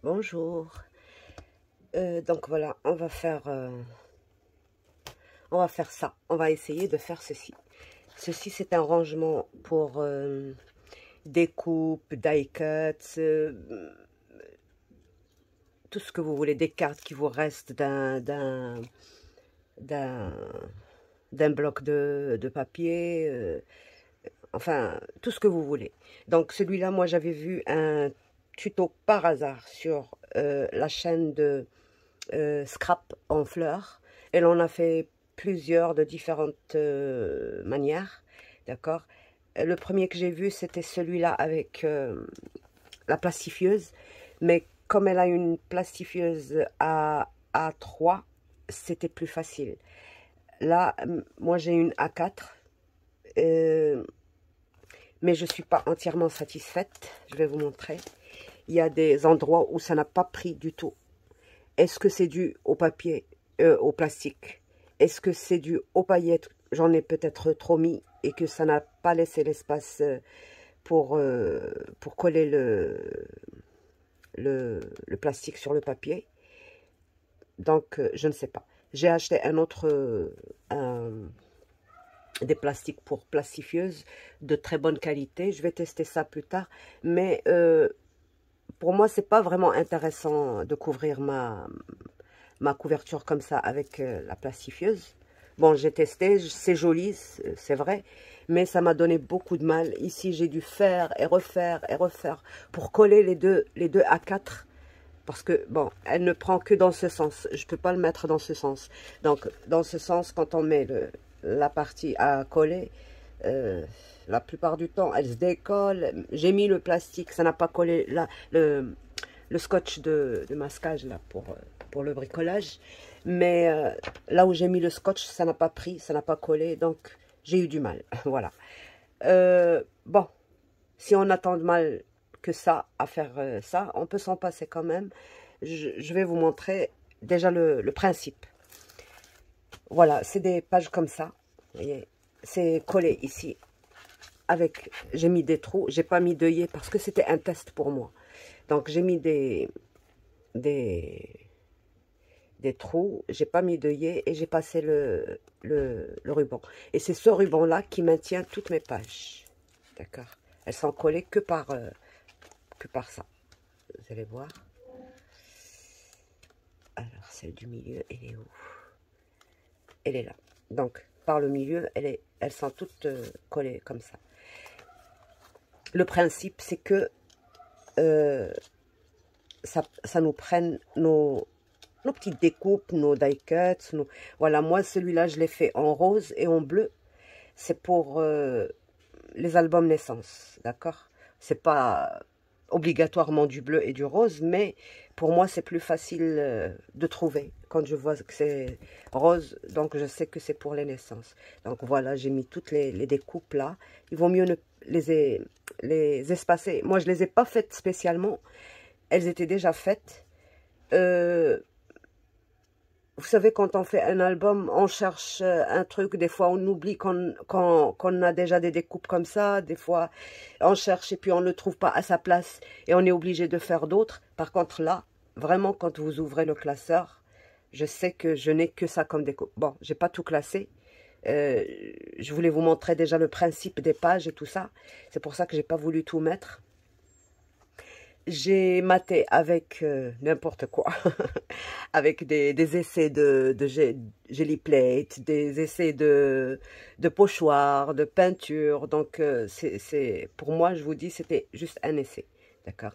Bonjour. Donc voilà, on va faire ça. On va essayer de faire ceci. Ceci, c'est un rangement pour découpe, die cuts, tout ce que vous voulez, des cartes qui vous restent d'un bloc de papier, enfin, tout ce que vous voulez. Donc celui-là, moi, j'avais vu un tuto par hasard sur la chaîne de scrap en fleurs. Elle en a fait plusieurs de différentes manières, d'accord. Le premier que j'ai vu, c'était celui-là avec la plastifieuse, mais comme elle a une plastifieuse à A3, c'était plus facile. Là, moi j'ai une A4, mais je ne suis pas entièrement satisfaite. Je vais vous montrer. Il y a des endroits où ça n'a pas pris du tout. Est-ce que c'est dû au papier, au plastique? Est-ce que c'est dû aux paillettes? J'en ai peut-être trop mis et que ça n'a pas laissé l'espace pour coller le plastique sur le papier. Donc, je ne sais pas. J'ai acheté un autre, des plastiques pour plastifieuse de très bonne qualité. Je vais tester ça plus tard. Mais pour moi, c'est pas vraiment intéressant de couvrir ma couverture comme ça avec la plastifieuse. Bon, j'ai testé, c'est joli, c'est vrai, mais ça m'a donné beaucoup de mal. Ici, j'ai dû faire et refaire pour coller les deux A4. Parce que, bon, elle ne prend que dans ce sens. Je ne peux pas le mettre dans ce sens. Donc, dans ce sens, quand on met la partie à coller, la plupart du temps, elle se décolle. J'ai mis le plastique, ça n'a pas collé. Là, le scotch de masquage, là, pour le bricolage. Mais là où j'ai mis le scotch, ça n'a pas pris, ça n'a pas collé. Donc, j'ai eu du mal. Voilà. Bon, si on attend de mal que ça à faire ça, on peut s'en passer quand même. Je vais vous montrer déjà le principe. Voilà, c'est des pages comme ça. Vous voyez, c'est collé ici. Avec, j'ai mis des trous, j'ai pas mis d'œillet parce que c'était un test pour moi. Donc j'ai mis des trous, j'ai pas mis d'œillet et j'ai passé le ruban. Et c'est ce ruban là qui maintient toutes mes pages. D'accord. Elles sont collées que par ça. Vous allez voir. Alors, celle du milieu, elle est où? Elle est là. Donc, par le milieu, elles sont toutes collées comme ça. Le principe, c'est que ça nous prenne nos petites découpes, nos die cuts. Voilà, moi, celui-là, je l'ai fait en rose et en bleu. C'est pour les albums naissance, d'accord? C'est pas obligatoirement du bleu et du rose, mais pour moi c'est plus facile de trouver quand je vois que c'est rose, donc je sais que c'est pour les naissances. Donc voilà, j'ai mis toutes les découpes là. Il vaut mieux les espacer. Moi je les ai pas faites spécialement, elles étaient déjà faites. Vous savez, quand on fait un album, on cherche un truc, des fois on oublie qu'on a déjà des découpes comme ça, des fois on cherche et puis on ne le trouve pas à sa place et on est obligé de faire d'autres. Par contre là, vraiment quand vous ouvrez le classeur, je sais que je n'ai que ça comme découpe. Bon, j'ai pas tout classé, je voulais vous montrer déjà le principe des pages et tout ça, c'est pour ça que j'ai pas voulu tout mettre. J'ai maté avec n'importe quoi, avec des essais de jelly plate, des essais de pochoir, de peinture. Donc, pour moi, je vous dis, c'était juste un essai. D'accord.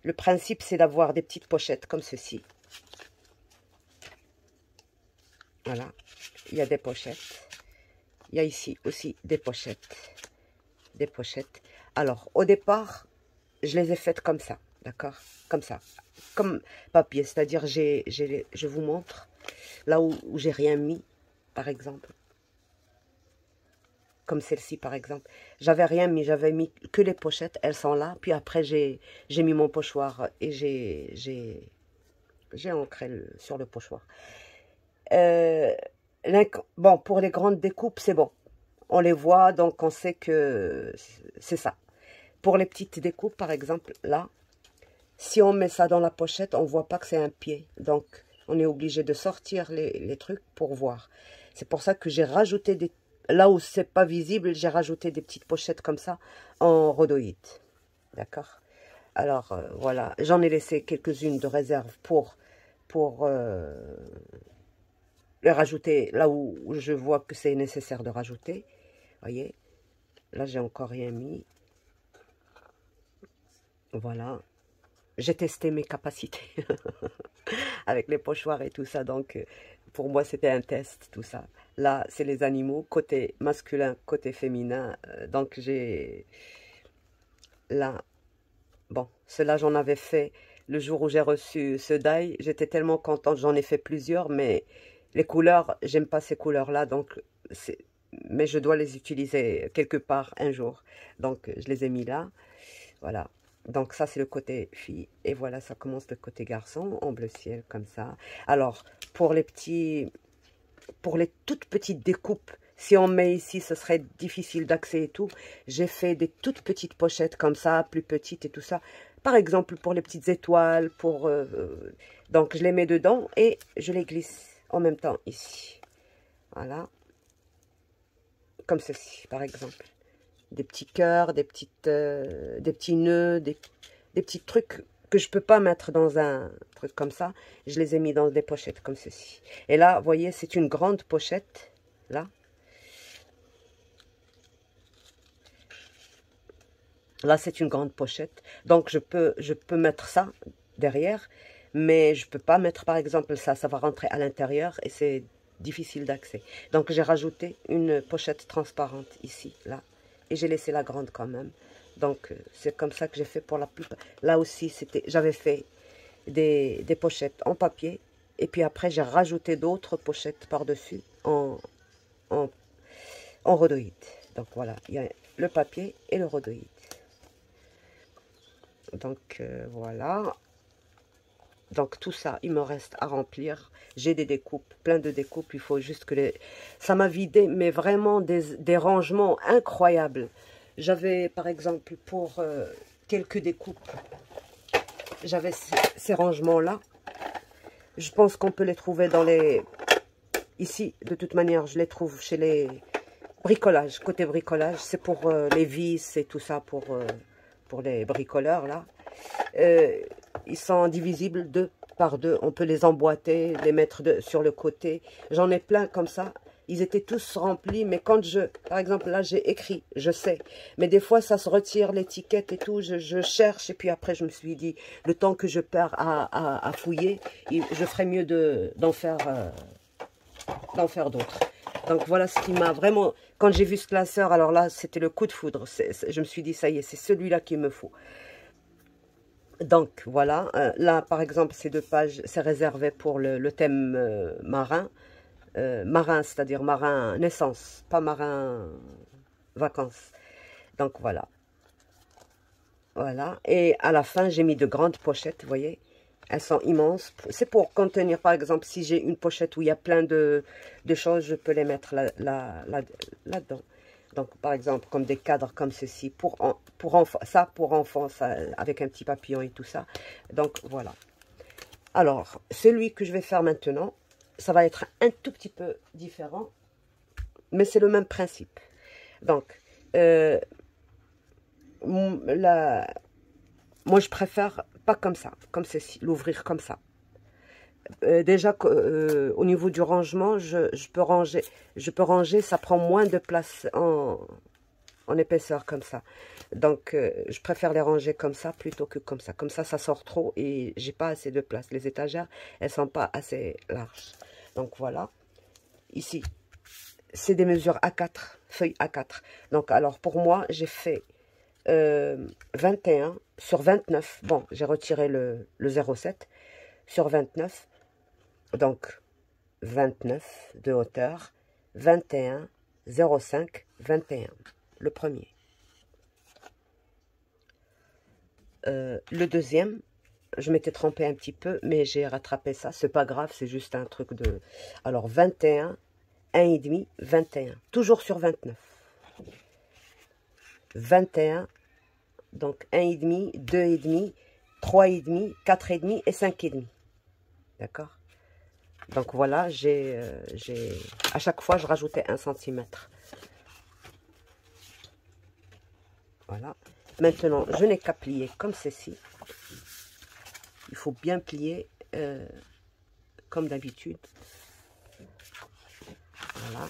Le principe, c'est d'avoir des petites pochettes comme ceci. Voilà. Il y a des pochettes. Il y a ici aussi des pochettes. Des pochettes. Alors, au départ, je les ai faites comme ça. D'accord, comme ça, comme papier, c'est-à-dire je vous montre là où j'ai rien mis, par exemple, comme celle-ci par exemple, j'avais rien mis, j'avais mis que les pochettes, elles sont là, puis après j'ai mis mon pochoir et j'ai ancré sur le pochoir. Bon, pour les grandes découpes, c'est bon, on les voit, donc on sait que c'est ça. Pour les petites découpes, par exemple, là, Si on met ça dans la pochette, on voit pas que c'est un pied. Donc, on est obligé de sortir les trucs pour voir. C'est pour ça que j'ai rajouté des... Là où c'est pas visible, j'ai rajouté des petites pochettes comme ça en rhodoïde. D'accord? Alors, voilà. J'en ai laissé quelques-unes de réserve pour les rajouter là où je vois que c'est nécessaire de rajouter. Voyez? Là, j'ai encore rien mis. Voilà. J'ai testé mes capacités avec les pochoirs et tout ça. Donc, pour moi, c'était un test, tout ça. Là, c'est les animaux, côté masculin, côté féminin. Donc, j'ai... Là, bon, cela, j'en avais fait le jour où j'ai reçu ce die. J'étais tellement contente. J'en ai fait plusieurs, mais les couleurs, j'aime pas ces couleurs-là. Donc, mais je dois les utiliser quelque part un jour. Donc, je les ai mis là. Voilà. Donc ça, c'est le côté fille. Et voilà, ça commence le côté garçon, en bleu ciel, comme ça. Alors, pour les toutes petites découpes, si on met ici, ce serait difficile d'accès et tout. J'ai fait des toutes petites pochettes comme ça, plus petites et tout ça. Par exemple, pour les petites étoiles, donc je les mets dedans et je les glisse en même temps ici. Voilà. Comme ceci, par exemple. Des petits cœurs, des petits nœuds, des petits trucs que je peux pas mettre dans un truc comme ça. Je les ai mis dans des pochettes comme ceci. Et là, vous voyez, c'est une grande pochette, là. Là, c'est une grande pochette. Donc, je peux mettre ça derrière, mais je peux pas mettre, par exemple, ça va rentrer à l'intérieur et c'est difficile d'accès. Donc, j'ai rajouté une pochette transparente ici, là. Et j'ai laissé la grande quand même. Donc, c'est comme ça que j'ai fait pour la plupart. Là aussi, j'avais fait des pochettes en papier. Et puis après, j'ai rajouté d'autres pochettes par-dessus en rhodoïde. Donc, voilà, il y a le papier et le rhodoïde. Donc, voilà. Donc, tout ça, il me reste à remplir. J'ai des découpes, plein de découpes. Il faut juste que les... Ça m'a vidé, mais vraiment des rangements incroyables. J'avais, par exemple, pour quelques découpes, j'avais ces rangements-là. Je pense qu'on peut les trouver dans les... Ici, de toute manière, je les trouve chez les bricolages. Côté bricolage, c'est pour les vis et tout ça, pour les bricoleurs, là. Ils sont divisibles 2 par 2. On peut les emboîter, les mettre sur le côté. J'en ai plein comme ça. Ils étaient tous remplis, mais quand par exemple, là, j'ai écrit, je sais. Mais des fois, ça se retire, l'étiquette et tout. Je cherche, et puis après, je me suis dit, le temps que je perds à fouiller, je ferais mieux d'en faire d'autres. Donc, voilà ce qui m'a vraiment... Quand j'ai vu ce classeur, alors là, c'était le coup de foudre. Je me suis dit, ça y est, c'est celui-là qu'il me faut. Donc, voilà. Là, par exemple, ces 2 pages, c'est réservé pour le thème marin. Marin, c'est-à-dire marin naissance, pas marin vacances. Donc, voilà. Voilà. Et à la fin, j'ai mis de grandes pochettes, vous voyez. Elles sont immenses. C'est pour contenir, par exemple, si j'ai une pochette où il y a plein de choses, je peux les mettre là-dedans. Donc, par exemple, comme des cadres comme ceci, pour enfants, ça, avec un petit papillon et tout ça. Donc, voilà. Alors, celui que je vais faire maintenant, ça va être un tout petit peu différent, mais c'est le même principe. Donc, moi, je préfère pas comme ça, comme ceci, l'ouvrir comme ça. Déjà, au niveau du rangement, je peux ranger, ça prend moins de place en épaisseur comme ça. Donc, je préfère les ranger comme ça plutôt que comme ça. Comme ça sort trop et j'ai pas assez de place. Les étagères, elles sont pas assez larges. Donc, voilà. Ici, c'est des mesures A4, feuilles A4. Donc, alors, pour moi, j'ai fait 21 sur 29. Bon, j'ai retiré le 0,7 sur 29. Donc, 29 de hauteur, 21, 0,5, 21. Le premier. Le deuxième, je m'étais trompée un petit peu, mais j'ai rattrapé ça. C'est pas grave, c'est juste un truc de... Alors, 21, 1,5, 21. Toujours sur 29. 21, donc 1,5, 2,5, 3,5, 4,5 et 5,5. D'accord? Donc voilà, à chaque fois, je rajoutais 1 centimètre. Voilà. Maintenant, je n'ai qu'à plier comme ceci. Il faut bien plier comme d'habitude. Voilà.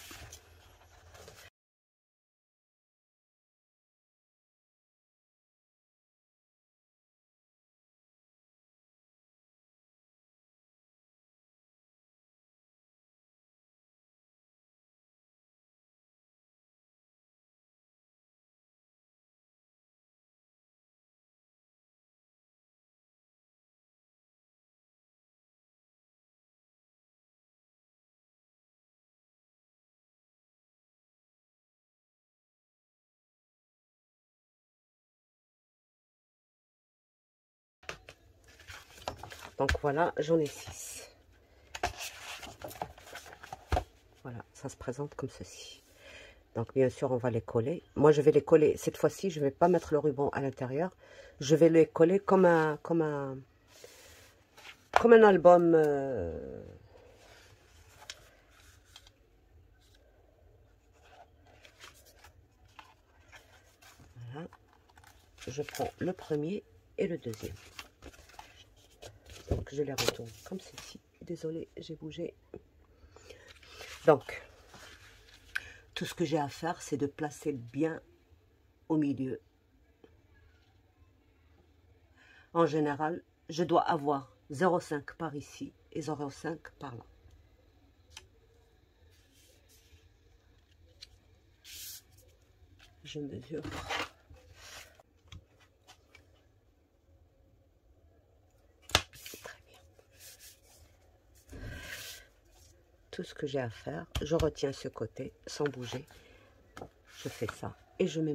Donc voilà, j'en ai 6. Voilà, ça se présente comme ceci. Donc bien sûr, on va les coller. Moi, je vais les coller. Cette fois-ci, je ne vais pas mettre le ruban à l'intérieur. Je vais les coller comme un album. Voilà. Je prends le premier et le deuxième. Donc je les retourne comme ceci. Désolée, j'ai bougé. Donc, tout ce que j'ai à faire, c'est de placer bien au milieu. En général, je dois avoir 0,5 par ici et 0,5 par là. Je mesure. Très bien. Tout ce que j'ai à faire, je retiens ce côté sans bouger. Je fais ça et je mets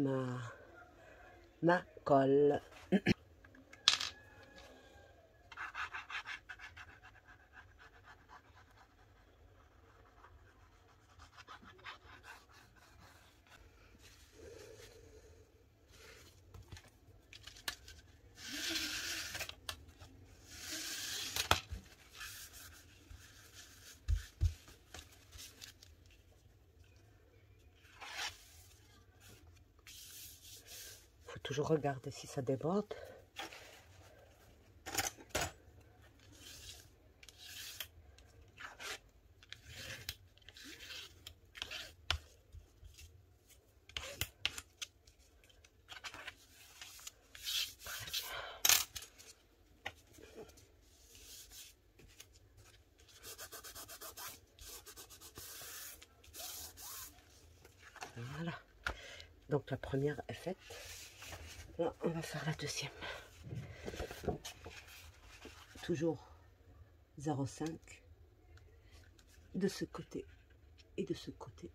ma colle. Faut toujours regarder si ça déborde. Voilà. Donc la première est faite. Là, on va faire la deuxième. Toujours 0,5 de ce côté et de ce côté.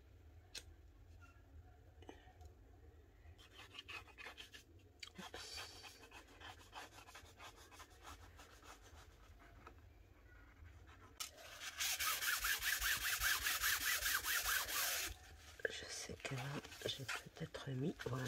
Je sais que là, j'ai peut-être mis, voilà.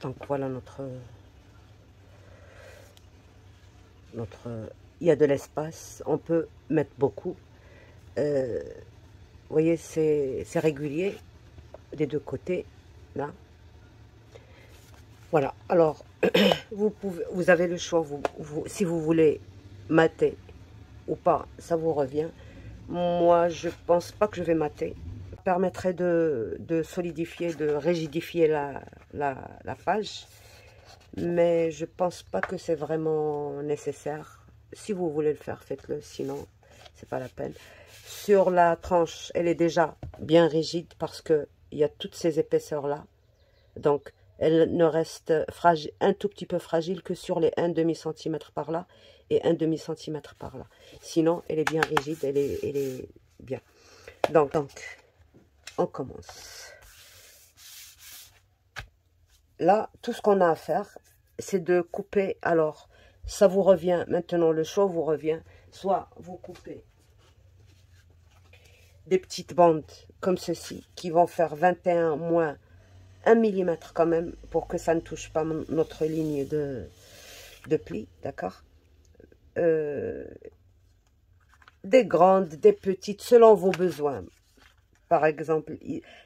Donc voilà il y a de l'espace, on peut mettre beaucoup. Vous voyez, c'est régulier. des deux côtés, là. Voilà, alors, vous avez le choix, si vous voulez mater ou pas, ça vous revient. Moi, je pense pas que je vais mater. Ça permettrait de solidifier, de rigidifier la page. Mais je pense pas que c'est vraiment nécessaire. Si vous voulez le faire, faites-le. Sinon, c'est pas la peine. Sur la tranche, elle est déjà bien rigide parce que il y a toutes ces épaisseurs-là. Donc, elle ne reste fragile, un tout petit peu fragile que sur les 1,5 cm par là et 1,5 cm par là. Sinon, elle est bien rigide, elle est bien. Donc, on commence. Là, tout ce qu'on a à faire, c'est de couper. Alors, ça vous revient, maintenant le choix vous revient. Soit vous coupez des petites bandes comme ceci, qui vont faire 21 moins 1 mm quand même, pour que ça ne touche pas notre ligne de pli, d'accord. Des grandes, des petites, selon vos besoins. Par exemple,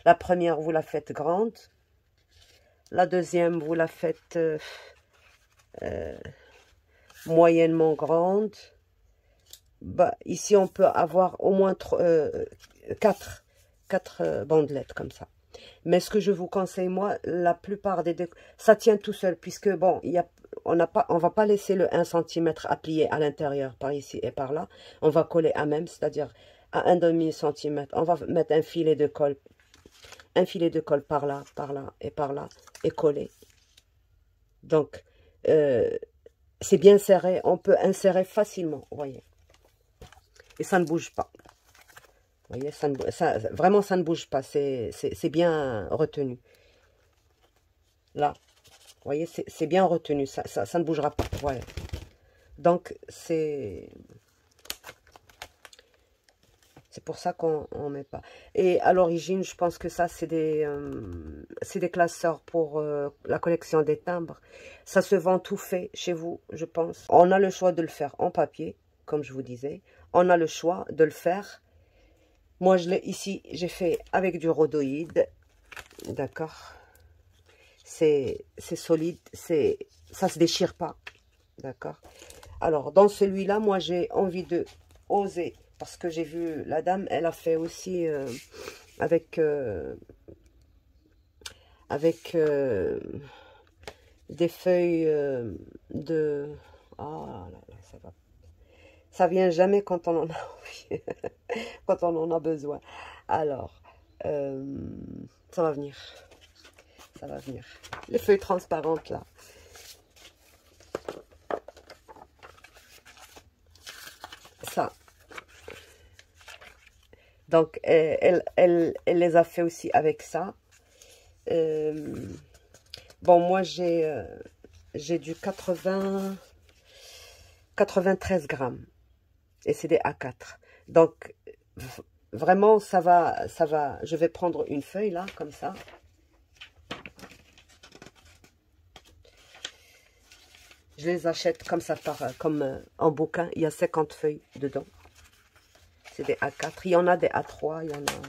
la première, vous la faites grande. La deuxième, vous la faites moyennement grande. Bah, ici, on peut avoir au moins 4 bandelettes comme ça. Mais ce que je vous conseille, moi, la plupart des ça tient tout seul, puisque bon, on va pas laisser le 1 cm à plier à l'intérieur, par ici et par là. On va coller à même, c'est-à-dire à 1,5 cm. On va mettre un filet de colle par là et par là, et coller. Donc, c'est bien serré, on peut insérer facilement, vous voyez. Et ça ne bouge pas. Vous voyez, vraiment, ça ne bouge pas. C'est bien retenu. Là, vous voyez, c'est bien retenu. Ça ne bougera pas. Voilà. Donc, c'est pour ça qu'on ne met pas. Et à l'origine, je pense que ça, c'est des classeurs pour la collection des timbres. Ça se vend tout fait chez vous, je pense. On a le choix de le faire en papier, comme je vous disais. On a le choix de le faire. Moi, ici, j'ai fait avec du rhodoïde, d'accord. C'est solide, ça se déchire pas, d'accord. Alors, dans celui-là, moi, j'ai envie de oser, parce que j'ai vu la dame, elle a fait aussi avec des feuilles de... Ah là là, ça va. Ça vient jamais quand on en a envie, quand on en a besoin. Alors, ça va venir. Ça va venir. Les feuilles transparentes, là. Ça. Donc, elle les a fait aussi avec ça. Bon, moi, j'ai du 93 grammes. Et c'est des A4. Donc, vraiment, ça va. Je vais prendre une feuille, là, comme ça. Je les achète comme ça, comme en bouquin. Il y a 50 feuilles dedans. C'est des A4. Il y en a des A3. Il y en a...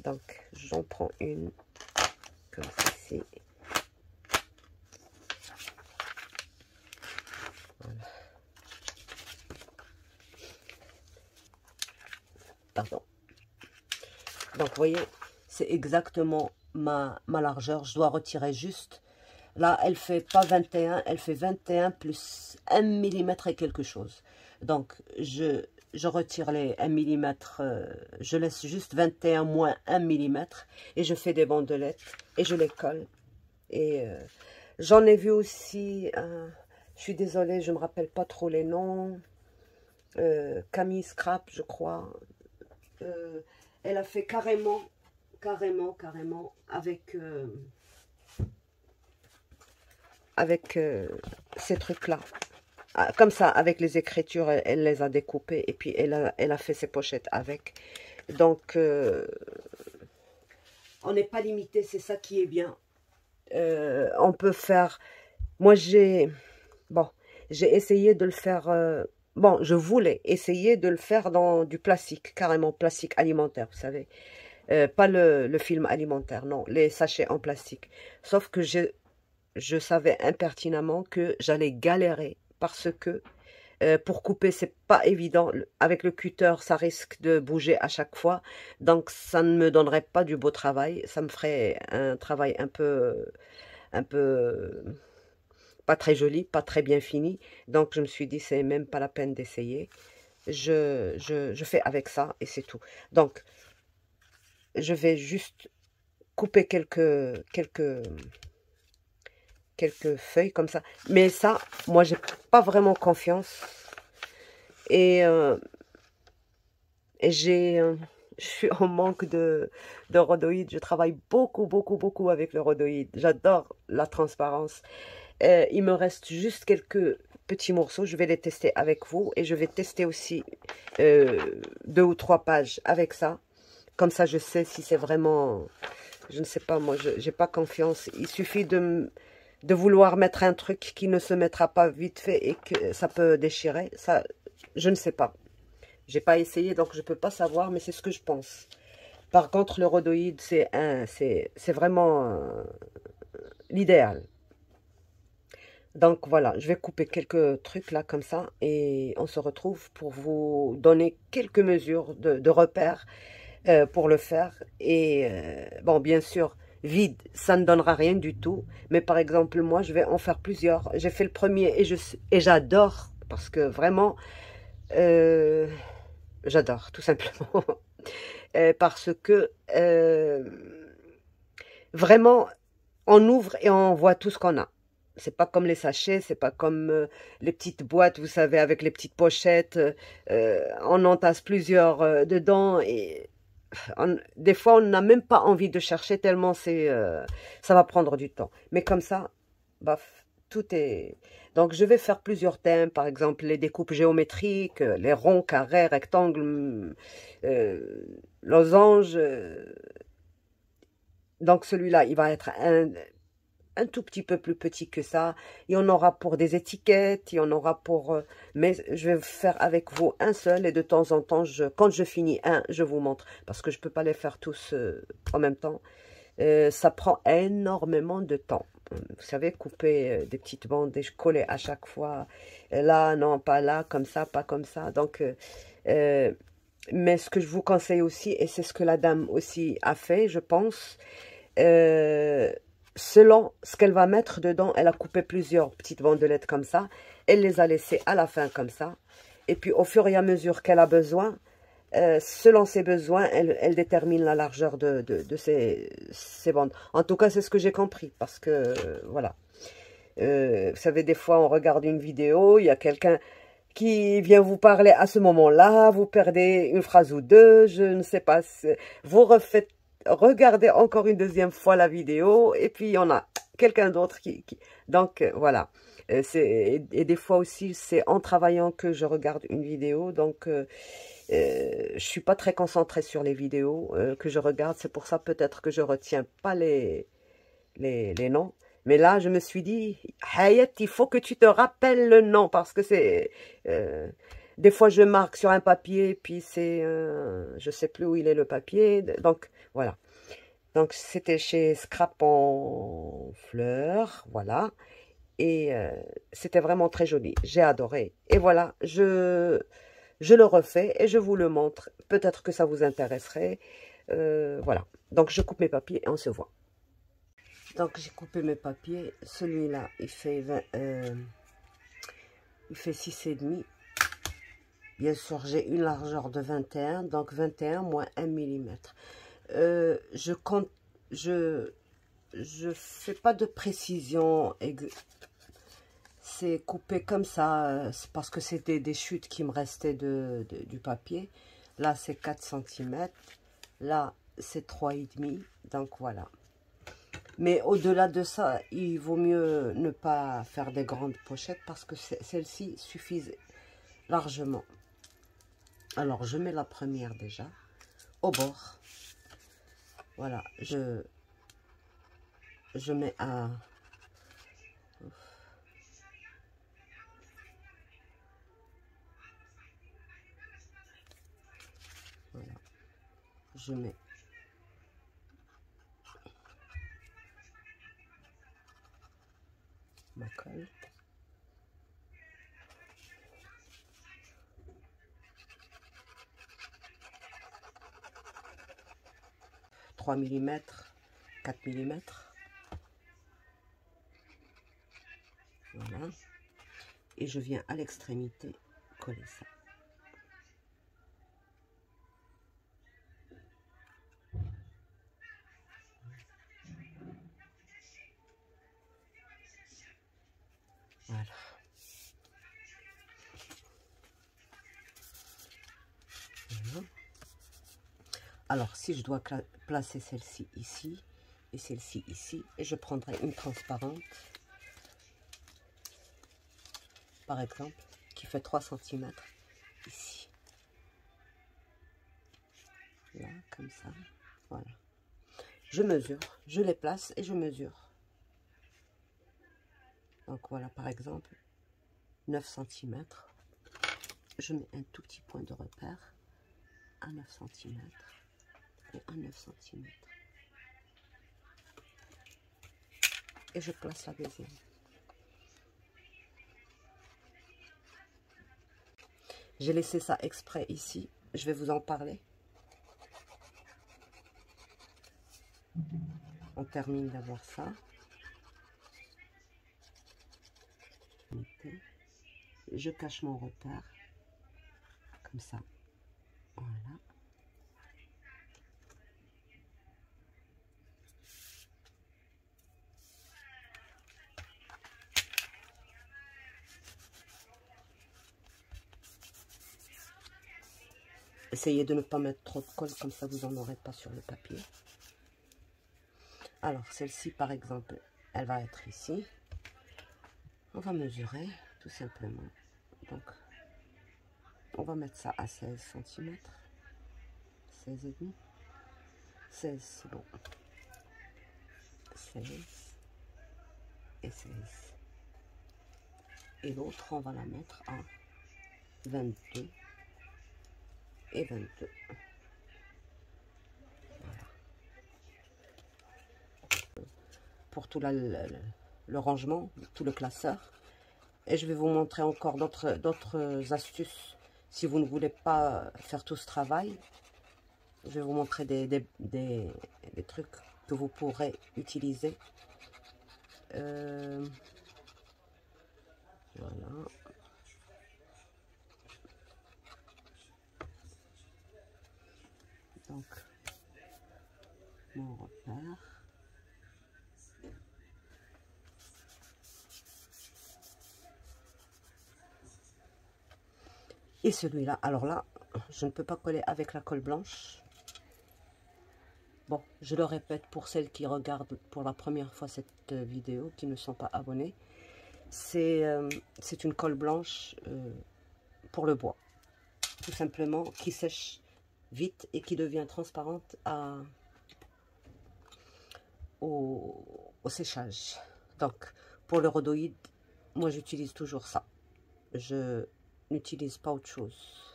Donc, j'en prends une. Comme ceci. Voilà. Pardon. Donc, vous voyez, c'est exactement ma largeur. Je dois retirer juste. Là, elle fait pas 21, elle fait 21 plus 1 mm et quelque chose. Donc, je retire les 1 mm, je laisse juste 21 moins 1 mm et je fais des bandelettes et je les colle. Et j'en ai vu aussi, je suis désolée, je ne me rappelle pas trop les noms, Camille Scrap, je crois. Elle a fait carrément avec ces trucs-là. Comme ça, avec les écritures, elle les a découpées et puis elle a fait ses pochettes avec. Donc, on n'est pas limité, c'est ça qui est bien. On peut faire... Moi, j'ai essayé de le faire... bon, je voulais essayer de le faire dans du plastique, carrément plastique alimentaire, vous savez. Pas le film alimentaire, non, les sachets en plastique. Sauf que je savais impertinemment que j'allais galérer parce que pour couper, c'est pas évident. Avec le cutter, ça risque de bouger à chaque fois. Donc, ça ne me donnerait pas du beau travail. Ça me ferait un travail un peu, pas très joli, pas très bien fini. Donc, je me suis dit, c'est même pas la peine d'essayer. Je fais avec ça et c'est tout. Donc, je vais juste couper quelques feuilles comme ça. Mais ça, moi, j'ai pas vraiment confiance. Et, euh, et je suis en manque de rhodoïde. Je travaille beaucoup, beaucoup, beaucoup avec le rhodoïde. J'adore la transparence. Il me reste juste quelques petits morceaux. Je vais les tester avec vous. Et je vais tester aussi 2 ou 3 pages avec ça. Comme ça, je sais si c'est vraiment... Je ne sais pas, moi, je n'ai pas confiance. Il suffit de vouloir mettre un truc qui ne se mettra pas vite fait et que ça peut déchirer. Ça, je ne sais pas. J'ai pas essayé, donc je peux pas savoir, mais c'est ce que je pense. Par contre, le rhodoïde, c'est vraiment l'idéal. Donc voilà, je vais couper quelques trucs là comme ça et on se retrouve pour vous donner quelques mesures de repères pour le faire. Et bon, bien sûr, vide, ça ne donnera rien du tout. Mais par exemple, moi, je vais en faire plusieurs. J'ai fait le premier et j'adore parce que vraiment, euh, j'adore tout simplement. Parce que vraiment, on ouvre et on voit tout ce qu'on a. C'est pas comme les sachets, c'est pas comme les petites boîtes, vous savez, avec les petites pochettes. On entasse plusieurs dedans et des fois, on n'a même pas envie de chercher tellement ça va prendre du temps. Mais comme ça, baf, tout est... Donc, je vais faire plusieurs thèmes, par exemple, les découpes géométriques, les ronds, carrés, rectangles, losanges. Donc, celui-là, il va être un tout petit peu plus petit que ça. Il y en aura pour des étiquettes, il y en aura pour... mais je vais faire avec vous un seul et de temps en temps, quand je finis un, je vous montre. Parce que je ne peux pas les faire tous en même temps. Ça prend énormément de temps. Vous savez, couper des petites bandes et coller à chaque fois. Là, non, pas là, comme ça, pas comme ça. Donc, mais ce que je vous conseille aussi, et c'est ce que la dame aussi a fait, je pense, selon ce qu'elle va mettre dedans, elle a coupé plusieurs petites bandelettes comme ça. Elle les a laissées à la fin comme ça. Et puis, au fur et à mesure qu'elle a besoin, selon ses besoins, elle détermine la largeur de ces bandes. En tout cas, c'est ce que j'ai compris. Parce que, voilà. Vous savez, des fois, on regarde une vidéo, il y a quelqu'un qui vient vous parler à ce moment-là, vous perdez une phrase ou deux, je ne sais pas. Vous regardez encore une deuxième fois la vidéo, et puis il y en a quelqu'un d'autre Donc, voilà. Et des fois aussi, c'est en travaillant que je regarde une vidéo, donc je suis pas très concentrée sur les vidéos que je regarde. C'est pour ça peut-être que je retiens pas les noms. Mais là, je me suis dit, Hayat, il faut que tu te rappelles le nom, parce que c'est... des fois, je marque sur un papier, puis c'est... je sais plus où il est le papier. Donc, voilà. Donc, c'était chez Scrap en fleurs, voilà. Et c'était vraiment très joli. J'ai adoré. Et voilà, je le refais et je vous le montre. Peut-être que ça vous intéresserait. Voilà. Donc, je coupe mes papiers et on se voit. Donc, j'ai coupé mes papiers. Celui-là, il fait 6,5. Bien sûr, j'ai une largeur de 21. Donc, 21 moins 1 mm. Je compte... Je fais pas de précision. C'est coupé comme ça. Parce que c'était des chutes qui me restaient du papier. Là, c'est 4 cm. Là, c'est 3,5. Donc, voilà. Mais au-delà de ça, il vaut mieux ne pas faire des grandes pochettes parce que celles-ci suffisent largement. Alors, je mets la première déjà au bord. Voilà, je mets à... Voilà, je mets ma colle. Millimètres, 4 millimètres. Voilà. Et je viens à l'extrémité coller ça. Voilà. Voilà. Alors, si je dois placer celle-ci ici et celle-ci ici, et je prendrai une transparente, par exemple, qui fait 3 cm ici. Là, comme ça. Voilà. Je mesure, je les place et je mesure. Donc voilà, par exemple, 9 cm. Je mets un tout petit point de repère à 9 cm et à 9 cm. Et je place la deuxième. J'ai laissé ça exprès ici. Je vais vous en parler. On termine d'avoir ça. Je cache mon repère. Comme ça. Voilà. Essayez de ne pas mettre trop de colle, comme ça vous n'en aurez pas sur le papier. Alors, celle-ci, par exemple, elle va être ici. On va mesurer, tout simplement. Donc, on va mettre ça à 16 cm. 16,5. 16, c'est bon. 16 et 16. Et l'autre, on va la mettre à 22 et 22. Voilà. Pour tout le rangement, tout le classeur. Et je vais vous montrer encore d'autres astuces. Si vous ne voulez pas faire tout ce travail, je vais vous montrer des trucs que vous pourrez utiliser. Voilà. Donc, mon repère. Et celui-là, alors là, je ne peux pas coller avec la colle blanche. Bon, je le répète pour celles qui regardent pour la première fois cette vidéo, qui ne sont pas abonnées. C'est une colle blanche pour le bois, tout simplement, qui sèche vite et qui devient transparente au séchage. Donc, pour le rhodoïde, moi j'utilise toujours ça. Je n'utilise pas autre chose.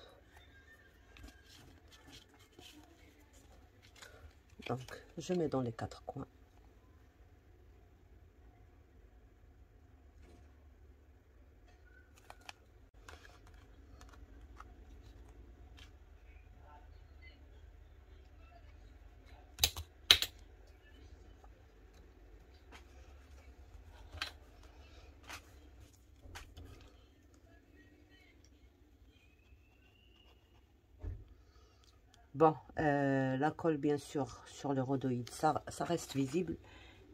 Donc, je mets dans les 4 coins. Bon, la colle, bien sûr, sur le rhodoïde, ça reste visible,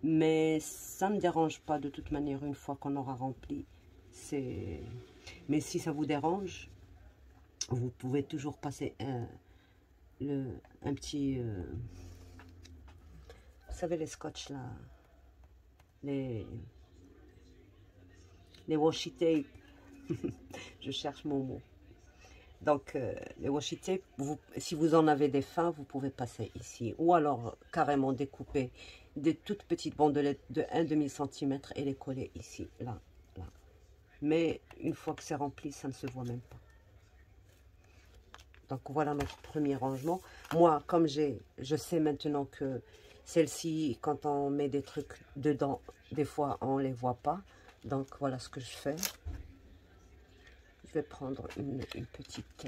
mais ça ne me dérange pas de toute manière une fois qu'on aura rempli. Mais si ça vous dérange, vous pouvez toujours passer un petit... vous savez, les scotch, là, les washi tape, je cherche mon mot. Donc, les washi tape, si vous en avez des fins, vous pouvez passer ici. Ou alors, carrément découper des toutes petites bandelettes de 1/2 cm et les coller ici, là, là. Mais une fois que c'est rempli, ça ne se voit même pas. Donc, voilà notre premier rangement. Moi, comme je sais maintenant que celle-ci, quand on met des trucs dedans, des fois, on ne les voit pas. Donc voilà ce que je fais. Je vais prendre une petite,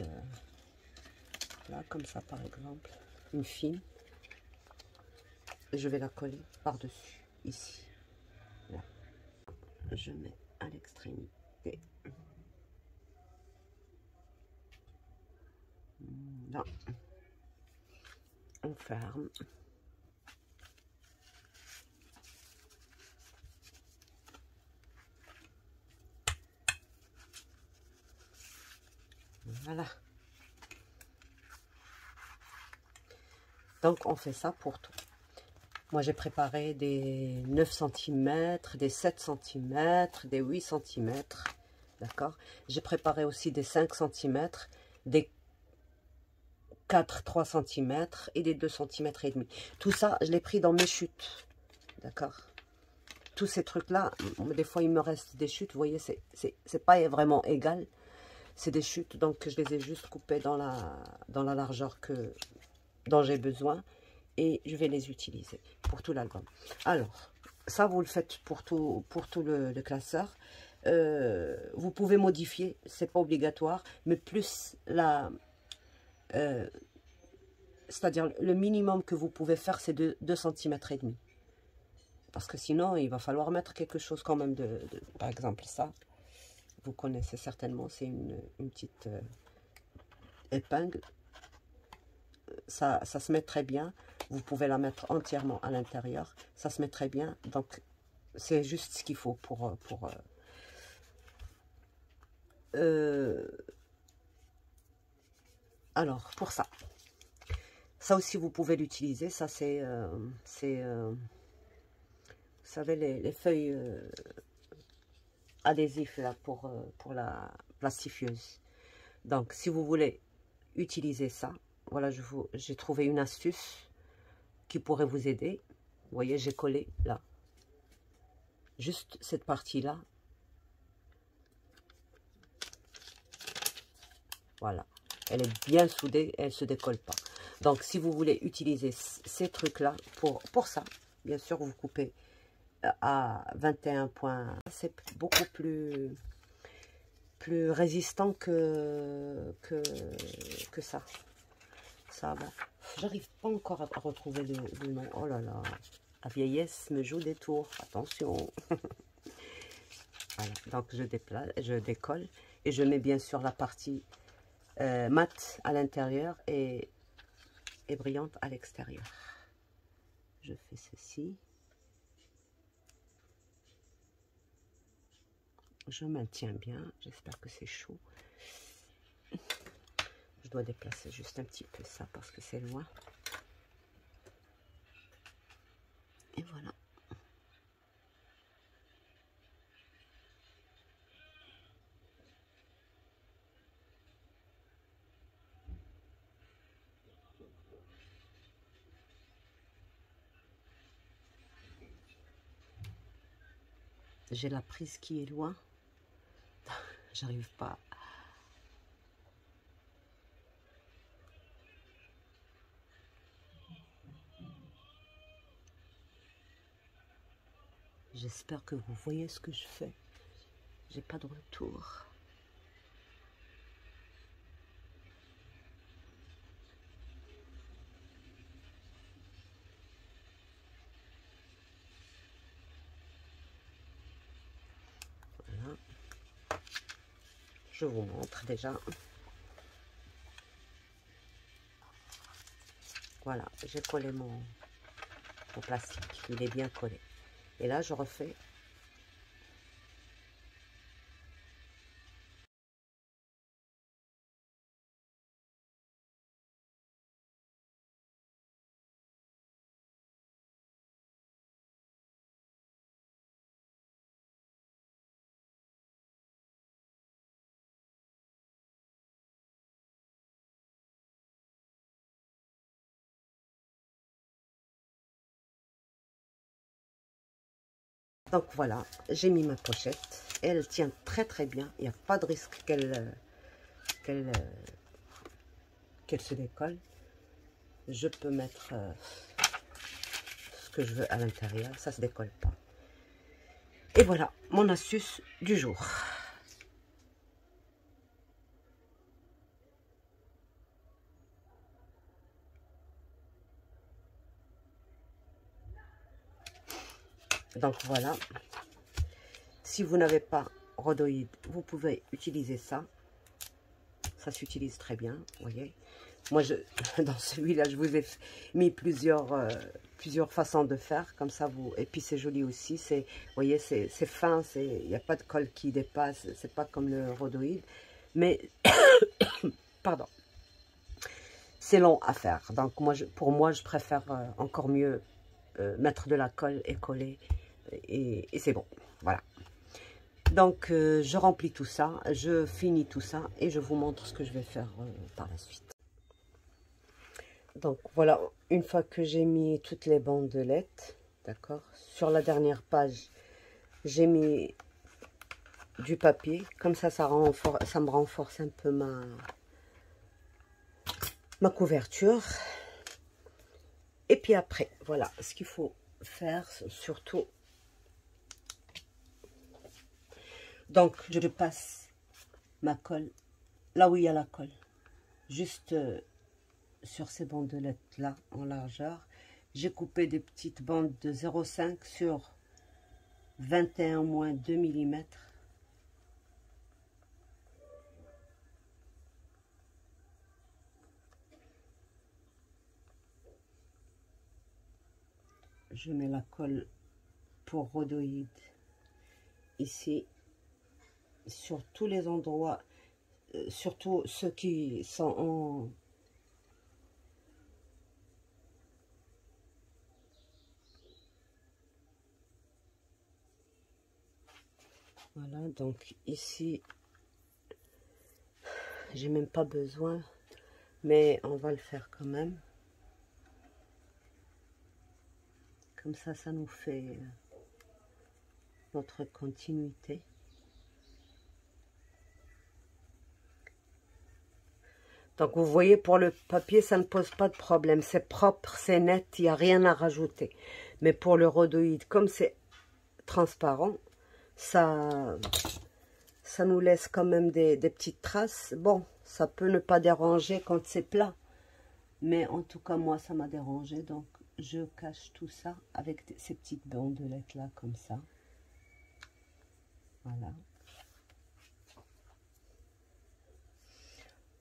là comme ça par exemple, une fine. Et je vais la coller par-dessus, ici. Là. Je mets à l'extrémité. Là. On ferme. Voilà. Donc on fait ça pour tout. Moi j'ai préparé des 9 cm, des 7 cm, des 8 cm. D'accord. J'ai préparé aussi des 5 cm, des 3 cm et des 2 cm et demi. Tout ça, je l'ai pris dans mes chutes. D'accord. Tous ces trucs-là, des fois il me reste des chutes. Vous voyez, c'est pas vraiment égal. C'est des chutes, donc je les ai juste coupées dans la largeur dont j'ai besoin. Et je vais les utiliser pour tout l'album. Alors, ça vous le faites pour tout le classeur. Vous pouvez modifier, c'est pas obligatoire, mais plus c'est-à-dire le minimum que vous pouvez faire, c'est de 2 cm et demi. Parce que sinon, il va falloir mettre quelque chose quand même par exemple ça. Vous connaissez certainement, c'est une petite épingle. Ça se met très bien. Vous pouvez la mettre entièrement à l'intérieur. Ça se met très bien. Donc, c'est juste ce qu'il faut pour alors, pour ça. Ça aussi, vous pouvez l'utiliser. Ça, c'est vous savez, les feuilles adhésifs là, pour la plastifieuse. Donc, si vous voulez utiliser ça, voilà, j'ai trouvé une astuce qui pourrait vous aider. Vous voyez, j'ai collé là. Juste cette partie-là. Voilà. Elle est bien soudée, elle ne se décolle pas. Donc, si vous voulez utiliser ces trucs-là pour ça, bien sûr, vous coupez à 21 points. C'est beaucoup plus résistant que ça. Ça va. J'arrive pas encore à retrouver le nom. Oh là là. La vieillesse me joue des tours. Attention. Voilà. Donc, je décolle. Et je mets bien sûr la partie mate à l'intérieur et brillante à l'extérieur. Je fais ceci. Je maintiens bien. J'espère que c'est chaud. Je dois déplacer juste un petit peu ça parce que c'est loin. Et voilà. J'ai la prise qui est loin. J'arrive pas. J'espère que vous voyez ce que je fais. J'ai pas de retour. Voilà. Je vous montre déjà. Voilà, j'ai collé mon plastique. Il est bien collé. Et là, je refais. Donc voilà, j'ai mis ma pochette. Elle tient très très bien. Il n'y a pas de risque qu'elle se décolle. Je peux mettre ce que je veux à l'intérieur. Ça ne se décolle pas. Et voilà, mon astuce du jour. Donc voilà, si vous n'avez pas rhodoïde, vous pouvez utiliser ça. Ça s'utilise très bien, vous voyez. Moi, dans celui-là, je vous ai mis plusieurs façons de faire, comme ça, vous. Et puis, c'est joli aussi. Vous voyez, c'est fin, il n'y a pas de colle qui dépasse. C'est pas comme le rhodoïde. Mais, pardon, c'est long à faire. Donc, pour moi, je préfère encore mieux mettre de la colle et coller. Et c'est bon, voilà. Donc, je remplis tout ça, je finis tout ça et je vous montre ce que je vais faire par la suite. Donc, voilà, une fois que j'ai mis toutes les bandelettes, d'accord, sur la dernière page, j'ai mis du papier. Comme ça, ça me renforce un peu ma couverture. Et puis après, voilà, ce qu'il faut faire, surtout... Donc, je passe ma colle là où il y a la colle. Juste sur ces bandelettes-là, en largeur. J'ai coupé des petites bandes de 0,5 sur 21-2 mm. Je mets la colle pour rhodoïde ici, sur tous les endroits, surtout ceux qui sont en... Voilà, donc ici, j'ai même pas besoin, mais on va le faire quand même. Comme ça nous fait notre continuité. Donc, vous voyez, pour le papier, ça ne pose pas de problème. C'est propre, c'est net, il n'y a rien à rajouter. Mais pour le rhodoïde, comme c'est transparent, ça nous laisse quand même des petites traces. Bon, ça peut ne pas déranger quand c'est plat. Mais en tout cas, moi, ça m'a dérangé. Donc, je cache tout ça avec ces petites bandelettes-là, comme ça. Voilà.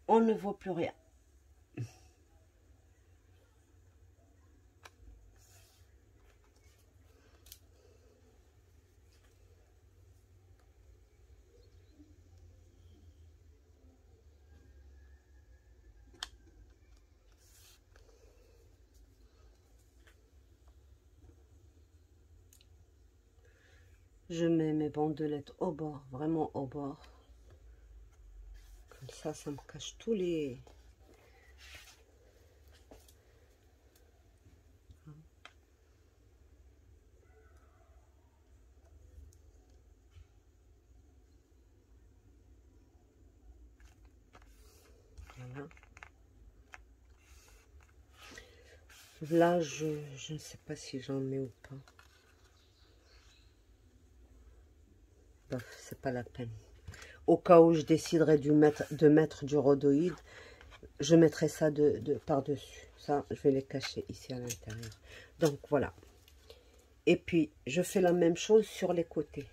On ne voit plus rien. Je mets mes bandelettes au bord, vraiment au bord. Comme ça me cache tous les... Voilà. Là, je ne sais pas si j'en mets ou pas. Bof, c'est pas la peine. Au cas où je déciderais de mettre du rhodoïde, je mettrai ça par-dessus. Ça, je vais les cacher ici à l'intérieur. Donc, voilà. Et puis, je fais la même chose sur les côtés.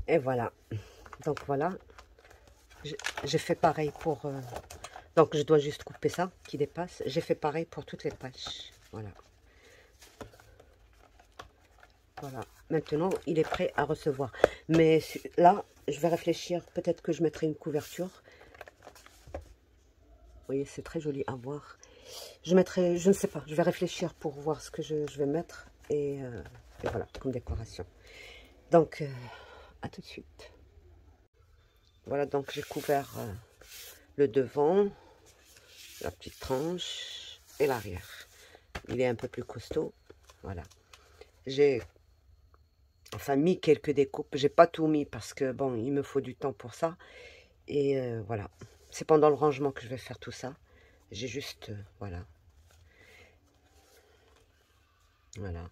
Et voilà. Donc, voilà. J'ai fait pareil pour... donc, je dois juste couper ça qui dépasse. J'ai fait pareil pour toutes les pages. Voilà. Voilà, maintenant il est prêt à recevoir. Mais là, je vais réfléchir, peut-être que je mettrai une couverture. Vous voyez, c'est très joli à voir. Je mettrai, je ne sais pas, je vais réfléchir pour voir ce que je vais mettre. Et voilà, comme décoration. Donc, à tout de suite. Voilà, donc j'ai couvert le devant, la petite tranche et l'arrière. Il est un peu plus costaud. Voilà. J'ai mis quelques découpes. J'ai pas tout mis parce que bon, il me faut du temps pour ça. Et voilà. C'est pendant le rangement que je vais faire tout ça. J'ai juste, voilà. Voilà.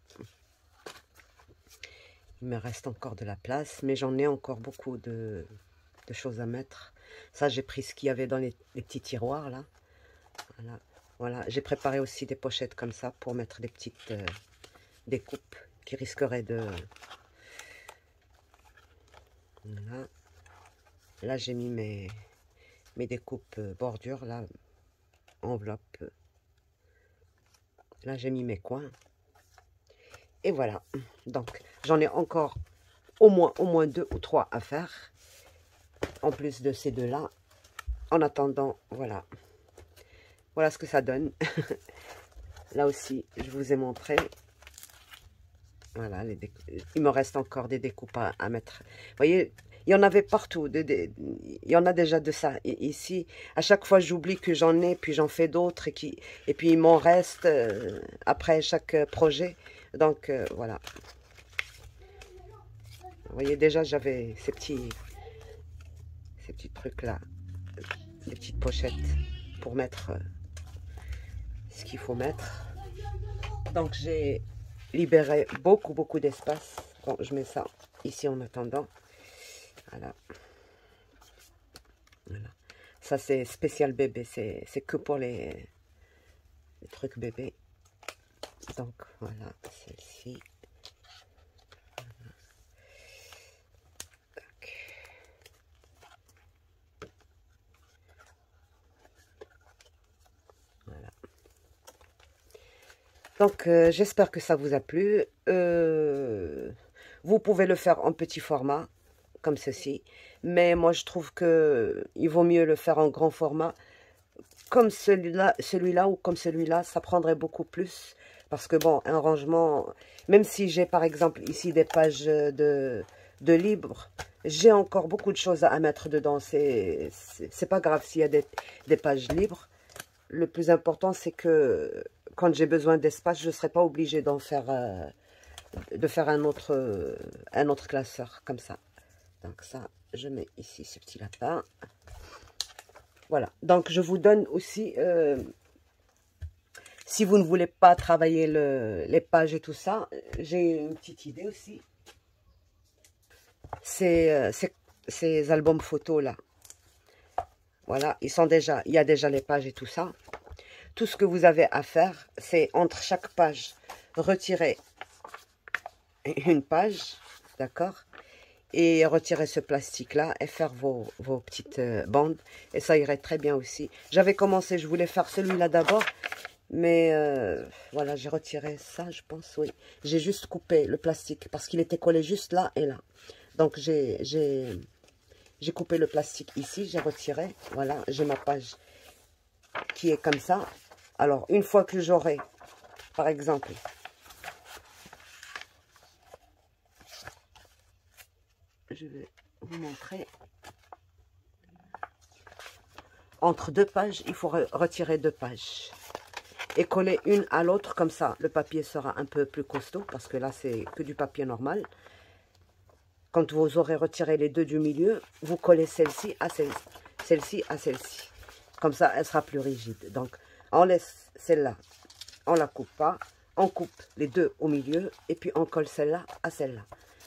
Il me reste encore de la place, mais j'en ai encore beaucoup de choses à mettre. Ça, j'ai pris ce qu'il y avait dans les petits tiroirs, là. Voilà. Voilà. J'ai préparé aussi des pochettes comme ça pour mettre des petites découpes qui risqueraient de... Voilà. Là, j'ai mis mes découpes bordures, là, enveloppe. Là, j'ai mis mes coins. Et voilà. Donc, j'en ai encore au moins 2 ou 3 à faire. En plus de ces deux-là. En attendant, voilà. Voilà ce que ça donne. Là aussi, je vous ai montré. Voilà, il me reste encore des découpes à mettre. Vous voyez, il y en avait partout. Il y en a déjà de ça. Ici, à chaque fois, j'oublie que j'en ai, puis j'en fais d'autres. Et puis, il m'en reste après chaque projet. Donc, voilà. Vous voyez, déjà, j'avais ces petits trucs-là. Des petites pochettes pour mettre ce qu'il faut mettre. Donc, j'ai libéré beaucoup d'espace. Bon, je mets ça ici en attendant. Voilà. Voilà. Ça, c'est spécial bébé. C'est que pour les trucs bébé. Donc, voilà, celle-ci. Voilà. Donc, j'espère que ça vous a plu. Vous pouvez le faire en petit format, comme ceci. Mais moi, je trouve que il vaut mieux le faire en grand format. Comme celui-là ou comme celui-là, ça prendrait beaucoup plus. Parce que, bon, un rangement, même si j'ai, par exemple, ici des pages de livres, j'ai encore beaucoup de choses à mettre dedans. C'est pas grave s'il y a des pages libres. Le plus important, c'est que quand j'ai besoin d'espace, je ne serai pas obligée d'en faire, de faire un autre classeur comme ça. Donc ça, je mets ici ce petit lapin. Voilà. Donc je vous donne aussi, si vous ne voulez pas travailler les pages et tout ça, j'ai une petite idée aussi. Ces albums photos là. Voilà, il y a déjà les pages et tout ça. Tout ce que vous avez à faire, c'est entre chaque page, retirer une page, d'accord? Et retirer ce plastique-là et faire vos petites bandes. Et ça irait très bien aussi. J'avais commencé, je voulais faire celui-là d'abord. Mais voilà, j'ai retiré ça, je pense, oui. J'ai juste coupé le plastique parce qu'il était collé juste là et là. Donc, j'ai coupé le plastique ici, j'ai retiré. Voilà, j'ai ma page qui est comme ça. Alors, une fois que j'aurai, par exemple, je vais vous montrer. Entre deux pages, il faut retirer 2 pages. Et coller une à l'autre, comme ça, le papier sera un peu plus costaud, parce que là, c'est que du papier normal. Quand vous aurez retiré les 2 du milieu, vous collez celle-ci à celle-ci à celle-ci. Comme ça, elle sera plus rigide. Donc, on laisse celle-là, on la coupe pas, on coupe les 2 au milieu, et puis on colle celle-là à celle-là.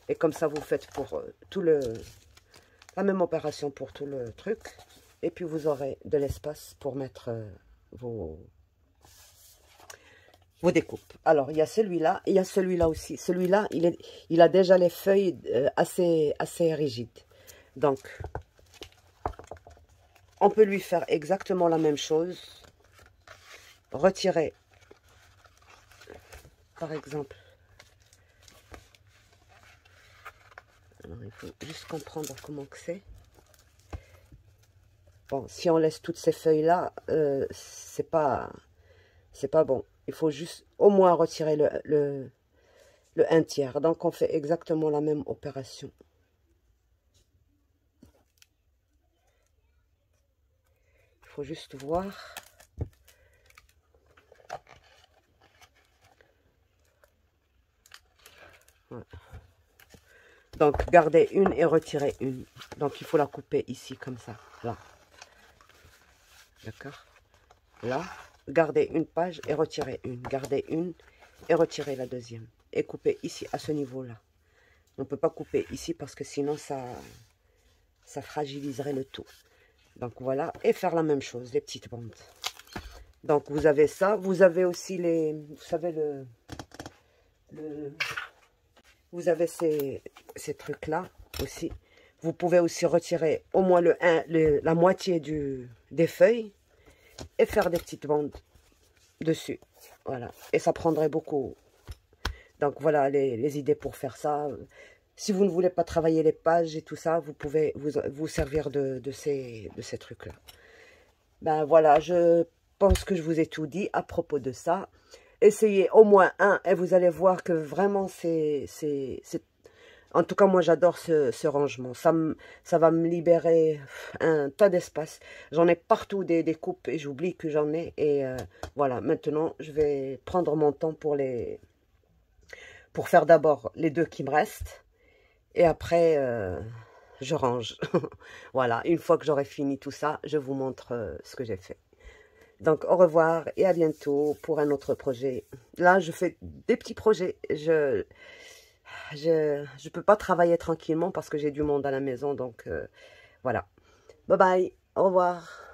Et comme ça, vous faites pour la même opération pour tout le truc. Et puis, vous aurez de l'espace pour mettre vos découpes. Alors, il y a celui-là, il y a celui-là aussi. Celui-là, il a déjà les feuilles assez rigides. Donc, on peut lui faire exactement la même chose. Retirer, par exemple, Alors, il faut juste comprendre comment que c'est. Bon, si on laisse toutes ces feuilles-là, c'est pas bon. Il faut juste au moins retirer le 1/3. Donc, on fait exactement la même opération. Il faut juste voir. Voilà. Donc, gardez une et retirez une. Donc, il faut la couper ici, comme ça. Là. D'accord? Là. Gardez une page et retirez une. Gardez une et retirez la deuxième. Et coupez ici, à ce niveau-là. On ne peut pas couper ici parce que sinon, ça fragiliserait le tout. Donc, voilà. Et faire la même chose, les petites bandes. Donc, vous avez ça. Vous avez aussi les... Vous savez, vous avez ces trucs-là aussi. Vous pouvez aussi retirer au moins la moitié des feuilles et faire des petites bandes dessus. Voilà. Et ça prendrait beaucoup. Donc, voilà les idées pour faire ça. Si vous ne voulez pas travailler les pages et tout ça, vous pouvez vous servir de ces trucs-là. Ben voilà, je pense que je vous ai tout dit à propos de ça. Essayez au moins un et vous allez voir que vraiment en tout cas, moi, j'adore ce rangement. Ça va me libérer un tas d'espace. J'en ai partout des coupes et j'oublie que j'en ai. Et voilà, maintenant, je vais prendre mon temps pour faire d'abord les 2 qui me restent. Et après, je range. Voilà, une fois que j'aurai fini tout ça, je vous montre ce que j'ai fait. Donc, au revoir et à bientôt pour un autre projet. Là, je fais des petits projets. Je peux pas travailler tranquillement parce que j'ai du monde à la maison. Donc, voilà. Bye bye. Au revoir.